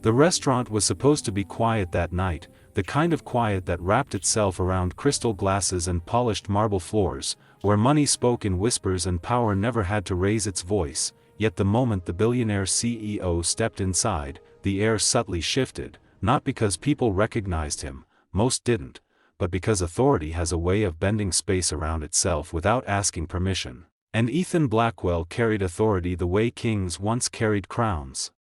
The restaurant was supposed to be quiet that night, the kind of quiet that wrapped itself around crystal glasses and polished marble floors, where money spoke in whispers and power never had to raise its voice. Yet the moment the billionaire CEO stepped inside, the air subtly shifted, not because people recognized him, most didn't, but because authority has a way of bending space around itself without asking permission. And Ethan Blackwell carried authority the way kings once carried crowns.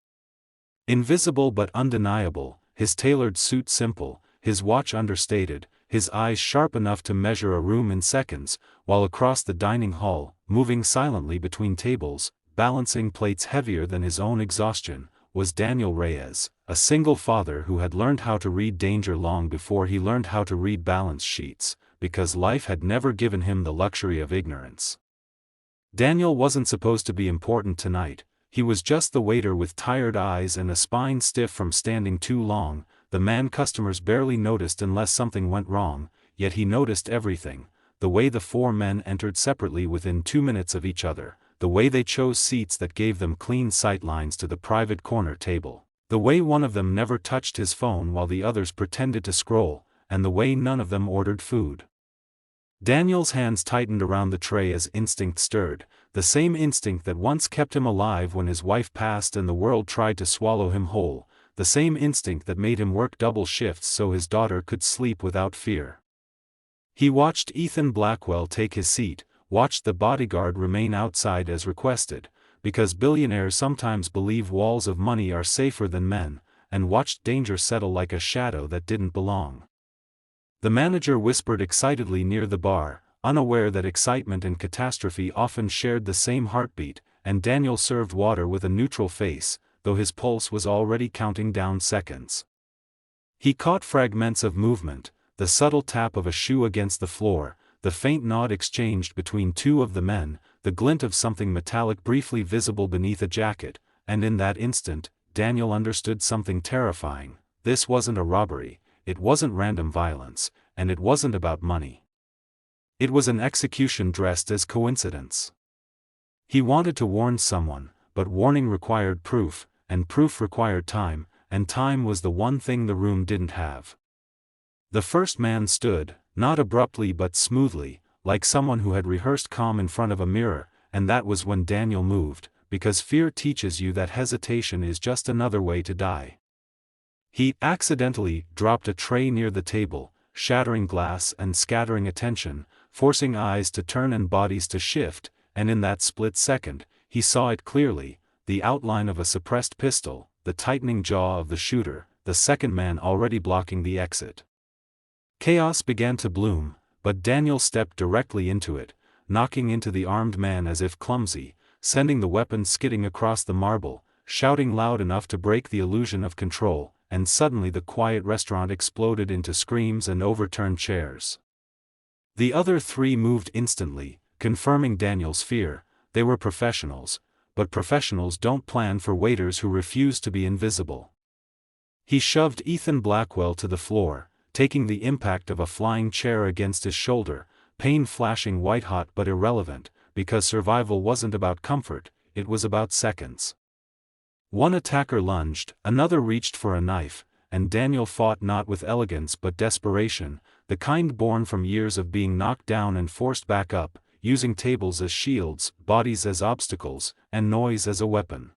Invisible but undeniable, his tailored suit simple, his watch understated, his eyes sharp enough to measure a room in seconds, while across the dining hall, moving silently between tables, balancing plates heavier than his own exhaustion, was Daniel Reyes, a single father who had learned how to read danger long before he learned how to read balance sheets, because life had never given him the luxury of ignorance. Daniel wasn't supposed to be important tonight, he was just the waiter with tired eyes and a spine stiff from standing too long, the man customers barely noticed unless something went wrong, yet he noticed everything, the way the four men entered separately within 2 minutes of each other, the way they chose seats that gave them clean sight lines to the private corner table, the way one of them never touched his phone while the others pretended to scroll, and the way none of them ordered food. Daniel's hands tightened around the tray as instinct stirred, the same instinct that once kept him alive when his wife passed and the world tried to swallow him whole, the same instinct that made him work double shifts so his daughter could sleep without fear. He watched Ethan Blackwell take his seat, watched the bodyguard remain outside as requested, because billionaires sometimes believe walls of money are safer than men, and watched danger settle like a shadow that didn't belong. The manager whispered excitedly near the bar, unaware that excitement and catastrophe often shared the same heartbeat, and Daniel served water with a neutral face, though his pulse was already counting down seconds. He caught fragments of movement, the subtle tap of a shoe against the floor, the faint nod exchanged between two of the men, the glint of something metallic briefly visible beneath a jacket, and in that instant, Daniel understood something terrifying. This wasn't a robbery, it wasn't random violence, and it wasn't about money. It was an execution dressed as coincidence. He wanted to warn someone, but warning required proof, and proof required time, and time was the one thing the room didn't have. The first man stood, not abruptly but smoothly, like someone who had rehearsed calm in front of a mirror, and that was when Daniel moved, because fear teaches you that hesitation is just another way to die. He accidentally dropped a tray near the table, shattering glass and scattering attention, forcing eyes to turn and bodies to shift, and in that split second, he saw it clearly, the outline of a suppressed pistol, the tightening jaw of the shooter, the second man already blocking the exit. Chaos began to bloom, but Daniel stepped directly into it, knocking into the armed man as if clumsy, sending the weapon skidding across the marble, shouting loud enough to break the illusion of control, and suddenly the quiet restaurant exploded into screams and overturned chairs. The other three moved instantly, confirming Daniel's fear. They were professionals, but professionals don't plan for waiters who refuse to be invisible. He shoved Ethan Blackwell to the floor, taking the impact of a flying chair against his shoulder, pain flashing white-hot but irrelevant, because survival wasn't about comfort, it was about seconds. One attacker lunged, another reached for a knife, and Daniel fought not with elegance but desperation, the kind born from years of being knocked down and forced back up, using tables as shields, bodies as obstacles, and noise as a weapon.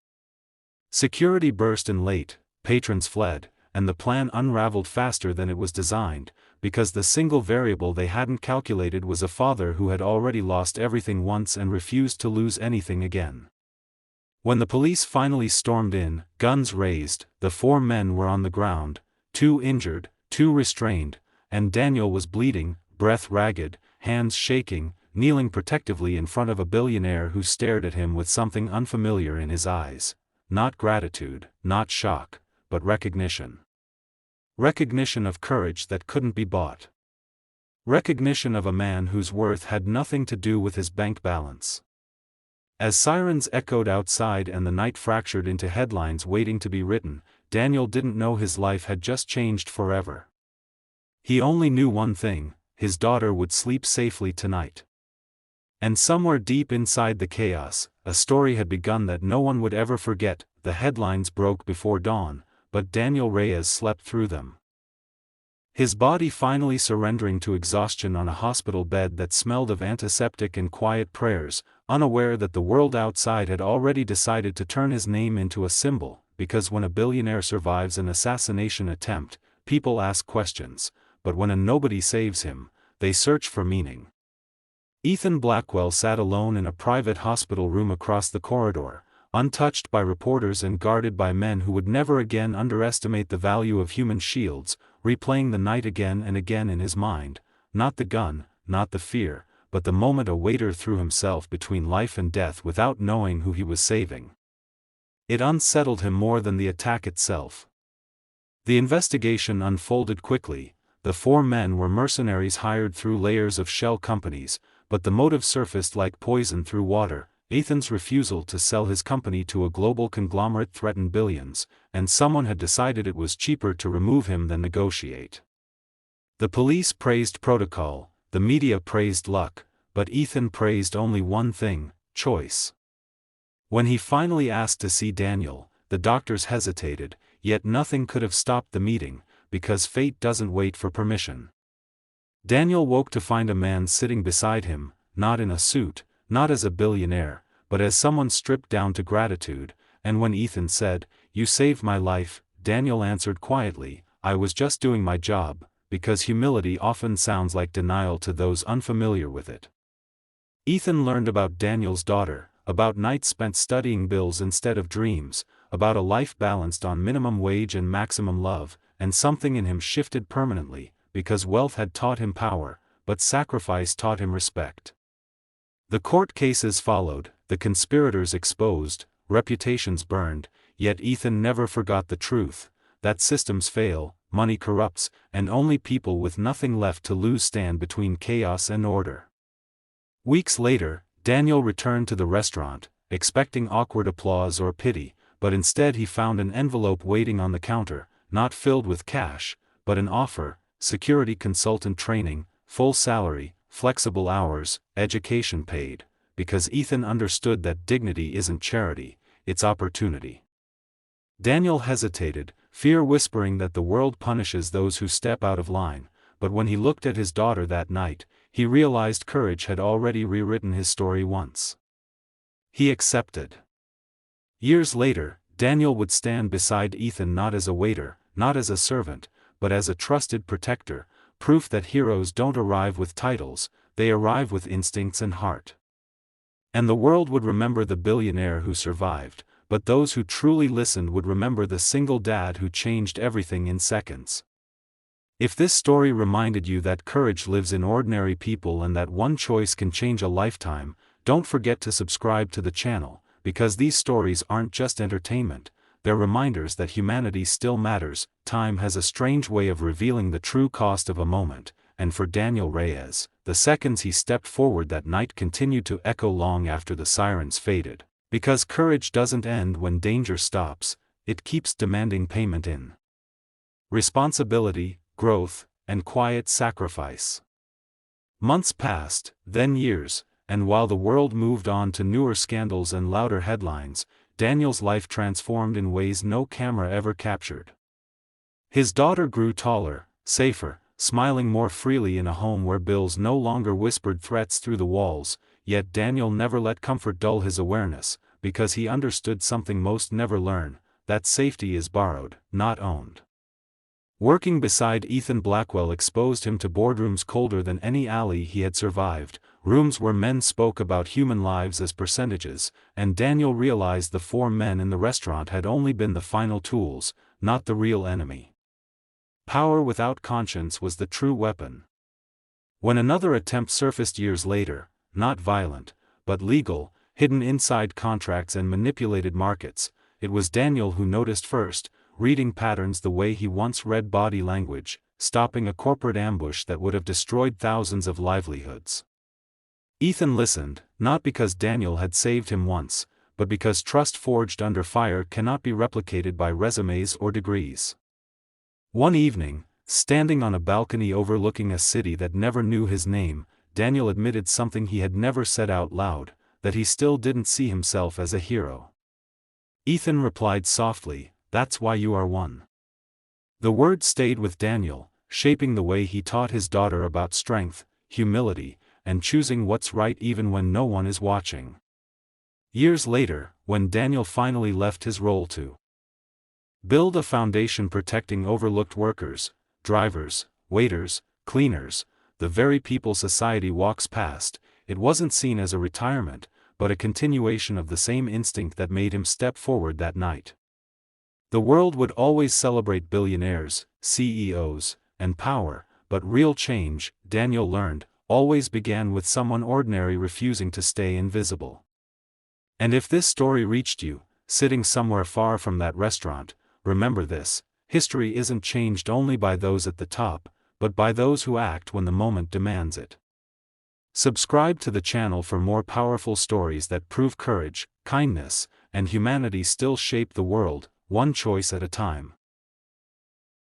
Security burst in late, patrons fled, and the plan unraveled faster than it was designed, because the single variable they hadn't calculated was a father who had already lost everything once and refused to lose anything again. When the police finally stormed in, guns raised, the four men were on the ground, 2 injured, 2 restrained, and Daniel was bleeding, breath ragged, hands shaking, kneeling protectively in front of a billionaire who stared at him with something unfamiliar in his eyes. Not gratitude, not shock, but recognition. Recognition of courage that couldn't be bought. Recognition of a man whose worth had nothing to do with his bank balance. As sirens echoed outside and the night fractured into headlines waiting to be written, Daniel didn't know his life had just changed forever. He only knew one thing: his daughter would sleep safely tonight. And somewhere deep inside the chaos, a story had begun that no one would ever forget. The headlines broke before dawn, but Daniel Reyes slept through them. His body finally surrendering to exhaustion on a hospital bed that smelled of antiseptic and quiet prayers, unaware that the world outside had already decided to turn his name into a symbol, because when a billionaire survives an assassination attempt, people ask questions, but when a nobody saves him, they search for meaning. Ethan Blackwell sat alone in a private hospital room across the corridor, untouched by reporters and guarded by men who would never again underestimate the value of human shields, replaying the night again and again in his mind, not the gun, not the fear, but the moment a waiter threw himself between life and death without knowing who he was saving. It unsettled him more than the attack itself. The investigation unfolded quickly. The 4 men were mercenaries hired through layers of shell companies, but the motive surfaced like poison through water. Ethan's refusal to sell his company to a global conglomerate threatened billions, and someone had decided it was cheaper to remove him than negotiate. The police praised protocol, the media praised luck, but Ethan praised only one thing: choice. When he finally asked to see Daniel, the doctors hesitated, yet nothing could have stopped the meeting, because fate doesn't wait for permission. Daniel woke to find a man sitting beside him, not in a suit, not as a billionaire, but as someone stripped down to gratitude, and when Ethan said, "You saved my life," Daniel answered quietly, "I was just doing my job," because humility often sounds like denial to those unfamiliar with it. Ethan learned about Daniel's daughter, about nights spent studying bills instead of dreams, about a life balanced on minimum wage and maximum love, and something in him shifted permanently, because wealth had taught him power, but sacrifice taught him respect. The court cases followed, the conspirators exposed, reputations burned, yet Ethan never forgot the truth, that systems fail, money corrupts, and only people with nothing left to lose stand between chaos and order. Weeks later, Daniel returned to the restaurant, expecting awkward applause or pity, but instead he found an envelope waiting on the counter, not filled with cash, but an offer: security consultant training, full salary, flexible hours, education paid, because Ethan understood that dignity isn't charity, it's opportunity. Daniel hesitated, fear whispering that the world punishes those who step out of line, but when he looked at his daughter that night, he realized courage had already rewritten his story once. He accepted. Years later, Daniel would stand beside Ethan not as a waiter, not as a servant, but as a trusted protector, proof that heroes don't arrive with titles, they arrive with instincts and heart. And the world would remember the billionaire who survived, but those who truly listened would remember the single dad who changed everything in seconds. If this story reminded you that courage lives in ordinary people and that one choice can change a lifetime, don't forget to subscribe to the channel, because these stories aren't just entertainment, they're reminders that humanity still matters. Time has a strange way of revealing the true cost of a moment, and for Daniel Reyes, the seconds he stepped forward that night continued to echo long after the sirens faded. Because courage doesn't end when danger stops, it keeps demanding payment in responsibility, growth, and quiet sacrifice. Months passed, then years, and while the world moved on to newer scandals and louder headlines, Daniel's life transformed in ways no camera ever captured. His daughter grew taller, safer, smiling more freely in a home where bills no longer whispered threats through the walls, yet Daniel never let comfort dull his awareness, because he understood something most never learn, that safety is borrowed, not owned. Working beside Ethan Blackwell exposed him to boardrooms colder than any alley he had survived, rooms where men spoke about human lives as percentages, and Daniel realized the 4 men in the restaurant had only been the final tools, not the real enemy. Power without conscience was the true weapon. When another attempt surfaced years later, not violent, but legal, hidden inside contracts and manipulated markets, it was Daniel who noticed first, reading patterns the way he once read body language, stopping a corporate ambush that would have destroyed thousands of livelihoods. Ethan listened, not because Daniel had saved him once, but because trust forged under fire cannot be replicated by resumes or degrees. One evening, standing on a balcony overlooking a city that never knew his name, Daniel admitted something he had never said out loud, that he still didn't see himself as a hero. Ethan replied softly, "That's why you are one." The word stayed with Daniel, shaping the way he taught his daughter about strength, humility, and choosing what's right even when no one is watching. Years later, when Daniel finally left his role to build a foundation protecting overlooked workers, drivers, waiters, cleaners, the very people society walks past, it wasn't seen as a retirement, but a continuation of the same instinct that made him step forward that night. The world would always celebrate billionaires, CEOs, and power, but real change, Daniel learned, always began with someone ordinary refusing to stay invisible. And if this story reached you, sitting somewhere far from that restaurant, remember this: history isn't changed only by those at the top, but by those who act when the moment demands it. Subscribe to the channel for more powerful stories that prove courage, kindness, and humanity still shape the world, one choice at a time.